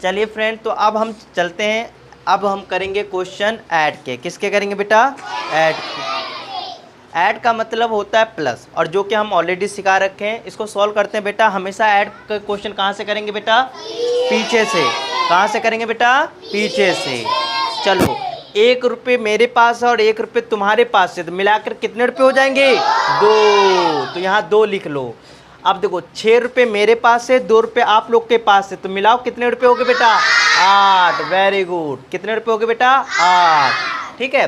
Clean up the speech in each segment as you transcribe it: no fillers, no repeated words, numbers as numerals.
चलिए फ्रेंड, तो अब हम चलते हैं। अब हम करेंगे क्वेश्चन ऐड के। किसके करेंगे बेटा? ऐड के। ऐड का मतलब होता है प्लस, और जो कि हम ऑलरेडी सिखा रखे हैं। इसको सॉल्व करते हैं बेटा। हमेशा ऐड का क्वेश्चन कहाँ से करेंगे बेटा? पीछे से। कहाँ से करेंगे बेटा? पीछे से। चलो, 1 रुपये मेरे पास है और 1 रुपये तुम्हारे पास है, तो मिलाकर कितने रुपये हो जाएंगे? 2। तो यहाँ 2 लिख लो। अब देखो, 6 रुपये मेरे पास है, 2 रुपये आप लोग के पास है, तो मिलाओ कितने रुपये हो गए बेटा? 8। Very good. कितने रुपये हो गए बेटा? 8। ठीक है।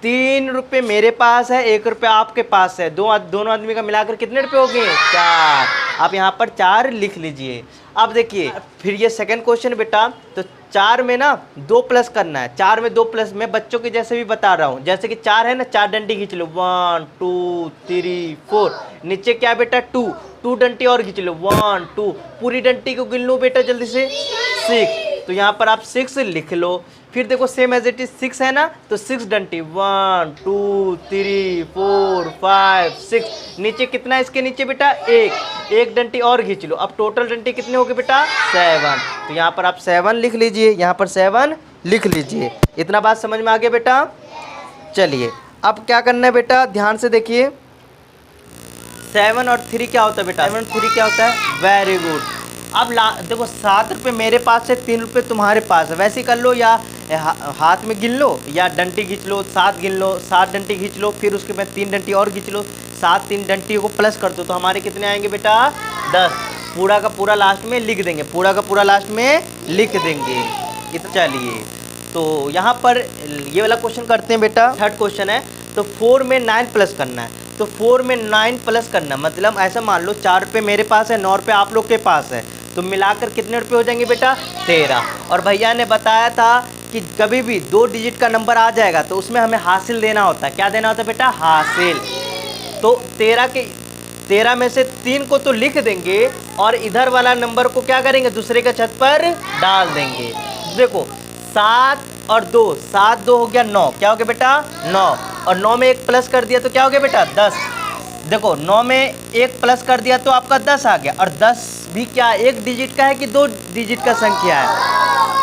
3 रुपये मेरे पास है, 1 रुपये आपके पास है, दोनों आदमी का मिलाकर कितने रुपये हो गए? 4। आप यहाँ पर 4 लिख लीजिए। अब देखिए, फिर ये सेकंड क्वेश्चन बेटा। तो 4 में ना 2 प्लस करना है। 4 में 2 प्लस, मैं बच्चों के जैसे भी बता रहा हूँ। जैसे कि 4 है ना, 4 डंडी खींच लो। 1 2 3 4। नीचे क्या बेटा? 2 डंटी और खींच लो। 1 2। पूरी डंटी को गिन लो बेटा जल्दी से। 6। तो यहाँ पर आप 6 लिख लो। फिर देखो, सेम एज इट इज 6 है ना, तो 6 डंटी। 1 2 3 4 5 6। नीचे कितना है इसके नीचे बेटा? 1 डंटी और खींच लो। अब टोटल डंटी कितने हो गए बेटा? 7। तो यहाँ पर आप 7 लिख लीजिए। यहाँ पर 7 लिख लीजिए। इतना बात समझ में आ गया बेटा? चलिए, अब क्या करना है बेटा? ध्यान से देखिए। 7 और 3 क्या होता है बेटा? 7 और 3 क्या होता है? Very good. अब देखो, 7 रुपये मेरे पास है, 3 रुपये तुम्हारे पास है। वैसे ही कर लो, या हाथ में गिन लो, या डंटी खींच लो। 7 गिन लो, 7 डंटी खींच लो। फिर उसके बाद 3 डंटी और खींच लो। 7 3 डंटी को प्लस कर दो, तो हमारे कितने आएंगे बेटा? 10। पूरा का पूरा लास्ट में लिख देंगे। पूरा का पूरा लास्ट में लिख देंगे। इतना। चलिए, तो यहाँ पर ये वाला क्वेश्चन करते हैं बेटा। थर्ड क्वेश्चन है। तो 4 में 9 प्लस करना है। तो 4 में 9 प्लस करना मतलब ऐसा मान लो, 4 रुपये मेरे पास है, 9 रुपये आप लोग के पास है, तो मिलाकर कितने रुपये हो जाएंगे बेटा? 13। और भैया ने बताया था कि कभी भी 2 डिजिट का नंबर आ जाएगा तो उसमें हमें हासिल देना होता है। क्या देना होता है बेटा? हासिल। तो 13 में से 3 को तो लिख देंगे, और इधर वाला नंबर को क्या करेंगे? दूसरे के छत पर डाल देंगे। देखो, 7 और 2, 7 2 हो गया 9। क्या हो गया बेटा? 9। और 9 में 1 प्लस कर दिया तो क्या हो गया बेटा? 10। देखो, 9 में 1 प्लस कर दिया तो आपका 10 आ गया। और 10 भी क्या 1 डिजिट का है कि 2 डिजिट का संख्या है?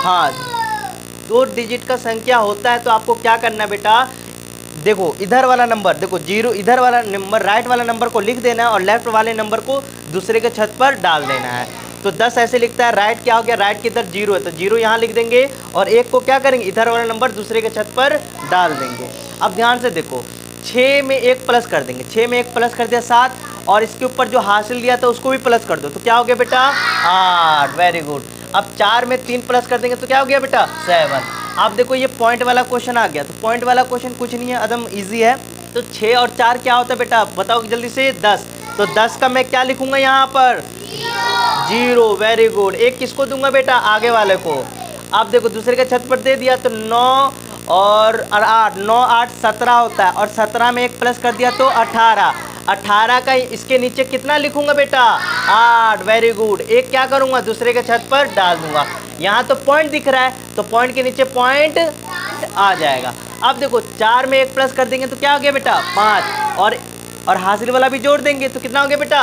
हाँ, 2 डिजिट का संख्या होता है। तो आपको क्या करना है बेटा? देखो, इधर वाला नंबर, देखो 0, इधर वाला नंबर, राइट वाला नंबर को लिख देना है, और लेफ्ट वाले नंबर को दूसरे के छत पर डाल देना है। तो 10 ऐसे लिखता है। राइट क्या हो गया? राइट की इधर 0 है, तो 0 यहाँ लिख देंगे, और 1 को क्या करेंगे? इधर वाला नंबर दूसरे के छत पर डाल देंगे। अब ध्यान से देखो, 6 में 1 प्लस कर देंगे। 6 में 1 प्लस कर दिया 7, और इसके ऊपर जो हासिल दिया था उसको भी प्लस कर दो, तो क्या हो गया बेटा? 8। Very good. अब 4 में 3 प्लस कर देंगे तो क्या हो गया बेटा? 7। अब देखो, ये पॉइंट वाला क्वेश्चन आ गया। तो पॉइंट वाला क्वेश्चन कुछ नहीं है, एकदम ईजी है। तो 6 और 4 क्या होता है बेटा? बताओ जल्दी से। 10। तो 10 का मैं क्या लिखूंगा यहाँ पर? 0। Very good. 1 किसको दूंगा बेटा? आगे वाले को। अब देखो, दूसरे के छत पर दे दिया तो 9 और 8, 9 8 17 होता है, और 17 में 1 प्लस कर दिया तो 18। 18 का इसके नीचे कितना लिखूंगा बेटा? 8। Very good. 1 क्या करूंगा? दूसरे के छत पर डाल दूंगा। यहाँ तो पॉइंट दिख रहा है, तो पॉइंट के नीचे पॉइंट आ जाएगा। अब देखो, 4 में 1 प्लस कर देंगे तो क्या हो गया बेटा? 5। और हासिल वाला भी जोड़ देंगे तो कितना हो गया बेटा?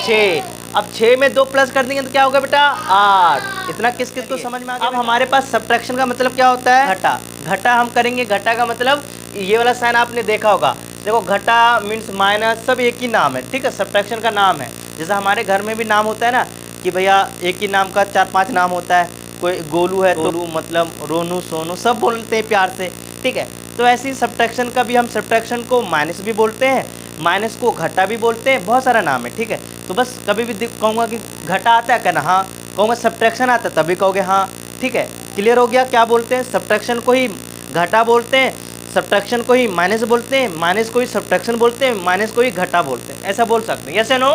6। अब 6 में 2 प्लस कर देंगे तो क्या होगा बेटा? 8। इतना किस किस को समझ में आ गया? अब हमारे पास सब्ट्रैक्शन का मतलब क्या होता है? घटा। घटा हम करेंगे। घटा का मतलब ये वाला साइन आपने देखा होगा। देखो, घटा मीन्स माइनस, सब एक ही नाम है। ठीक है, सब्ट्रैक्शन का नाम है। जैसा हमारे घर में भी नाम होता है ना, कि भैया एक ही नाम का 4-5 नाम होता है। कोई गोलू है, गोलू मतलब रोनू, सोनू, सब बोलते हैं प्यार से। ठीक है, तो ऐसे ही सब्ट्रैक्शन का भी हम सब्ट्रैक्शन को माइनस भी बोलते हैं, माइनस को घटा भी बोलते हैं, बहुत सारा नाम है। ठीक है, तो बस कभी भी कहूँगा कि घटा आता है कहना हाँ, कहूँगा सब्ट्रैक्शन आता है तभी कहोगे हाँ। ठीक है, क्लियर हो गया? क्या बोलते हैं? सब्ट्रैक्शन को ही घटा बोलते हैं, सब्ट्रैक्शन को ही माइनस बोलते हैं, माइनस को ही सब्ट्रैक्शन बोलते हैं, माइनस को ही घटा बोलते हैं। ऐसा बोल सकते हैं। यस या नो?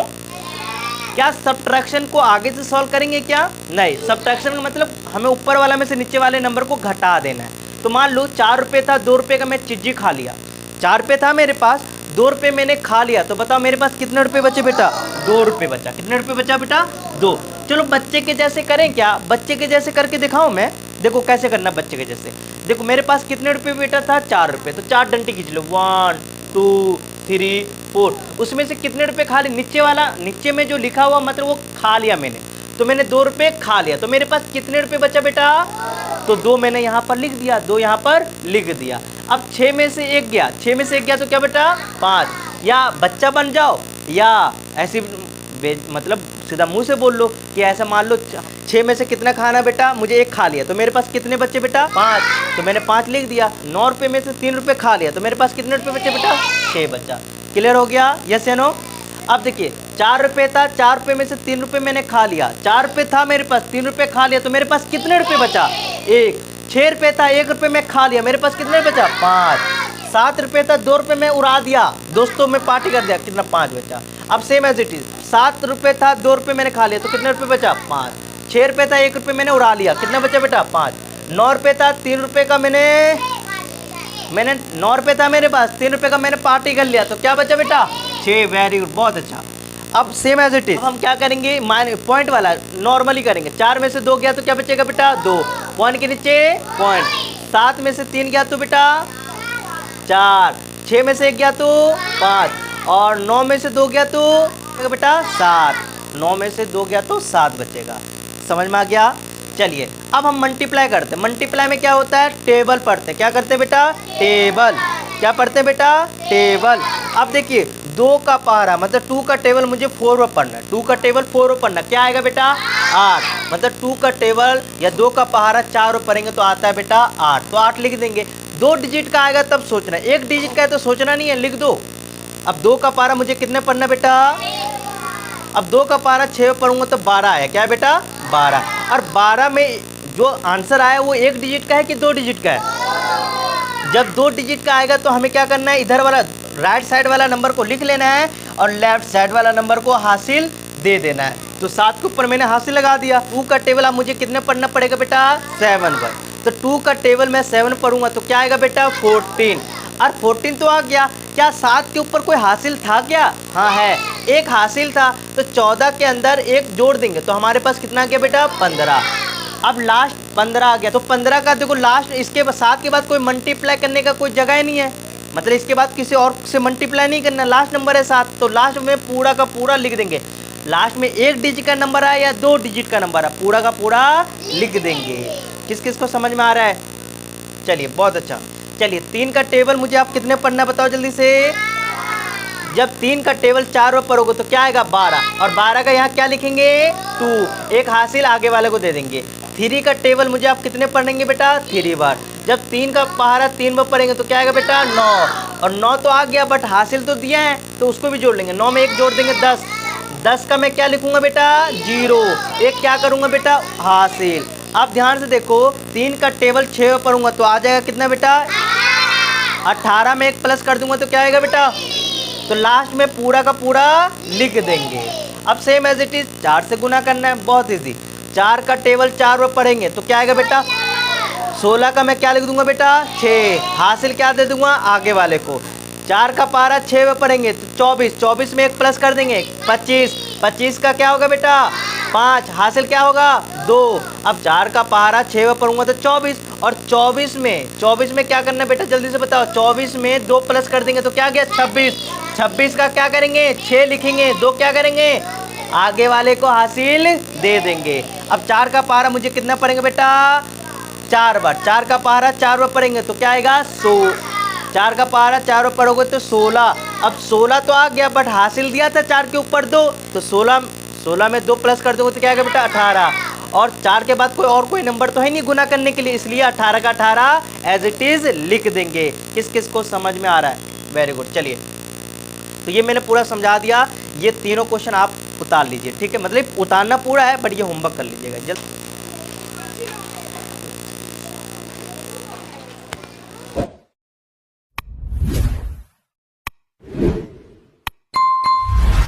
क्या सब्ट्रैक्शन को आगे से सॉल्व करेंगे क्या? नहीं। सब्ट्रैक्शन का मतलब हमें ऊपर वाला में से नीचे वाले नंबर को घटा देना है। तो मान लो 4 रुपये था, 2 रुपये का मैं चिज्जी खा लिया। 4 रुपये था मेरे पास, 2 रुपये मैंने खा लिया, तो बताओ मेरे पास कितने रुपये बचे बेटा? 2 रुपये बचा। कितने रुपये बचा बेटा? 2। चलो, बच्चे के जैसे करें क्या? बच्चे के जैसे करके दिखाऊं मैं? देखो कैसे करना बच्चे के जैसे। देखो, मेरे पास कितने रुपये बेटा था? 4 रुपये। तो 4 डंटी खींच लो। 1 2 3 4। उसमें से कितने रुपये खा लिए? नीचे वाला, नीचे में जो लिखा हुआ मतलब वो खा लिया मैंने, तो मैंने 2 रुपये खा लिया, तो मेरे पास कितने रुपये बचा बेटा? तो 2 मैंने यहाँ पर लिख दिया, 2 यहाँ पर लिख दिया। अब 6 में से 1 गया, 6 में से 1 गया तो क्या बेटा? 5। या बच्चा बन जाओ या ऐसी मतलब सीधा मुंह से बोल लो कि ऐसा मान लो 6 में से कितना खाना बेटा? मुझे 1 खा लिया, तो मेरे पास कितने बच्चे बेटा? 5। तो मैंने 5 लिख दिया। 9 रुपये में से 3 रुपये खा लिया, तो मेरे पास कितने रुपये बचे बेटा? 6 बचा। क्लियर हो गया? यस या नो? अब देखिए 4 रुपये था, 4 रुपये में से 3 रुपये मैंने खा लिया, 4 रुपये था मेरे पास, 3 रुपये खा लिया, तो मेरे पास कितने रुपये बचा? 1। 6 रुपये था, 1 रुपये में खा लिया, मेरे पास कितने बचा? 5। 7 रुपये था, 2 रुपये में उड़ा दिया, दोस्तों में पार्टी कर दिया, कितना? 5 बचा। अब सेम एज इट इज 7 रुपये था, 2 रुपये मैंने खा लिया, तो कितने रुपये बचा? 5। 6 रुपये था, 1 रुपये मैंने उड़ा लिया, कितना बचा बेटा? 5। 9 रुपये था, 3 रुपये का मैंने 9 रुपये था मेरे पास, 3 रुपये का मैंने पार्टी कर लिया, तो क्या बचा बेटा? 6। वेरी गुड, बहुत अच्छा। अब सेम एज इट इज हम क्या करेंगे? पॉइंट वाला नॉर्मली करेंगे। 4 में से 2 गया तो क्या बचेगा बेटा? 2। पॉइंट के नीचे पॉइंट। 7 में से 3 गया तो बेटा 4। 6 में से 1 गया तो 5 और 9 में से 2 गया तो बेटा 7। 9 में से 2 गया तो 7 बचेगा। समझ में आ गया? चलिए अब हम मल्टीप्लाई करते हैं। मल्टीप्लाई में क्या होता है? टेबल पढ़ते हैं। क्या करते हैं बेटा? टेबल। क्या पढ़ते हैं बेटा? टेबल। अब देखिए 2 का पहाड़ा मतलब 2 का टेबल मुझे 4 में पढ़ना है। 2 का टेबल 4 में पढ़ना, क्या आएगा बेटा? 8। मतलब 2 का टेबल या 2 का पहाड़ा 4 में पढ़ेंगे तो आता है बेटा 8। तो 8 लिख देंगे। 2 डिजिट का आएगा तब सोचना है, 1 डिजिट का है तो सोचना नहीं है, लिख दो। अब 2 का पहाड़ा मुझे कितने पढ़ना बेटा? अब 2 का पहाड़ा 6 में पढ़ूंगा तो 12 आया। क्या है बेटा? 12। और 12 में जो आंसर आया वो 1 डिजिट का है कि 2 डिजिट का है? जब 2 डिजिट का आएगा तो हमें क्या करना है? इधर वाला राइट साइड वाला नंबर को लिख लेना है और लेफ्ट साइड वाला नंबर को हासिल दे देना है। तो 7 के ऊपर मैंने हासिल लगा दिया। 2 का टेबल अब मुझे कितने पढ़ना पड़ेगा बेटा? 7 पर। तो 2 का टेबल मैं 7 पढ़ूंगा तो क्या आएगा बेटा? 14। और 14 तो आ गया। क्या 7 के ऊपर कोई हासिल था क्या? हाँ है, 1 हासिल था। तो 14 के अंदर 1 जोड़ देंगे तो हमारे पास कितना आ गया बेटा? 15। अब लास्ट 15 आ गया। तो 15 का देखो लास्ट, इसके 7 के बाद कोई मल्टीप्लाई करने का कोई जगह ही नहीं है, मतलब इसके बाद किसी और से मल्टीप्लाई नहीं करना। लास्ट नंबर है 7, तो लास्ट में पूरा का पूरा लिख देंगे। लास्ट में 1 डिजिट का नंबर है या 2 डिजिट का नंबर है, पूरा का पूरा लिख देंगे। किस किस को समझ में आ रहा है? चलिए बहुत अच्छा। चलिए 3 का टेबल मुझे आप कितने पढ़ना बताओ जल्दी से। जब 3 का टेबल 4 में पढ़ोगे तो क्या आएगा? 12। और 12 का यहाँ क्या लिखेंगे? 2। 1 हासिल आगे वाले को दे देंगे। 3 का टेबल मुझे आप कितने पढ़ेंगे बेटा? 3 बार। जब 3 का पहाड़ा 3 में पढ़ेंगे तो क्या आएगा बेटा? 9। और 9 तो आ गया बट हासिल तो दिया है तो उसको भी जोड़ लेंगे। 9 में 1 जोड़ देंगे 10। 10 का मैं क्या लिखूंगा बेटा? 0। 1 क्या करूंगा बेटा? हासिल। अब ध्यान से देखो 3 का टेबल 6 में पढ़ूंगा तो आ जाएगा कितना बेटा? 18 में 1 प्लस कर दूंगा तो क्या आएगा बेटा? तो लास्ट में पूरा का पूरा लिख देंगे। अब सेम एज इट इज 4 से गुना करना है, बहुत ईजी। 4 का टेबल 4 में पढ़ेंगे तो क्या आएगा बेटा? 16 का मैं क्या लिख दूंगा बेटा? 6। हासिल क्या दे दूंगा? आगे वाले को। 4 का पारा 6 में पढ़ेंगे तो 24। 24 में 1 प्लस कर देंगे 25। 25 का क्या होगा बेटा? 5। हासिल क्या होगा? 2। अब 4 का पारा 6 में पढ़ूंगा तो 24। और 24 में क्या करना है बेटा? जल्दी से बताओ। 24 में 2 प्लस कर देंगे तो क्या गया? 26। 26 का क्या करेंगे? 6 लिखेंगे। 2 क्या करेंगे? आगे वाले को हासिल दे देंगे। अब 4 का पारा मुझे कितना पढ़ेंगे बेटा? 4 बार। 4 का पारा 4 बार पढ़ेंगे तो क्या आएगा? 4 का पारा 4 बार पढ़ोगे तो 16। अब 16 तो आ गया बट हासिल दिया था 4 के ऊपर 2, तो 16 में 2 प्लस कर दोगे तो क्या आएगा बेटा? 18। और 4 के बाद कोई नंबर तो है नहीं गुना करने के लिए, इसलिए 18 का 18 एज इट इज लिख देंगे। किस किस को समझ में आ रहा है? Very good. चलिए तो ये मैंने पूरा समझा दिया। ये तीनों क्वेश्चन आप उतार लीजिए, ठीक है? मतलब उतारना पूरा है बट ये होमवर्क कर लीजिएगा जल्द।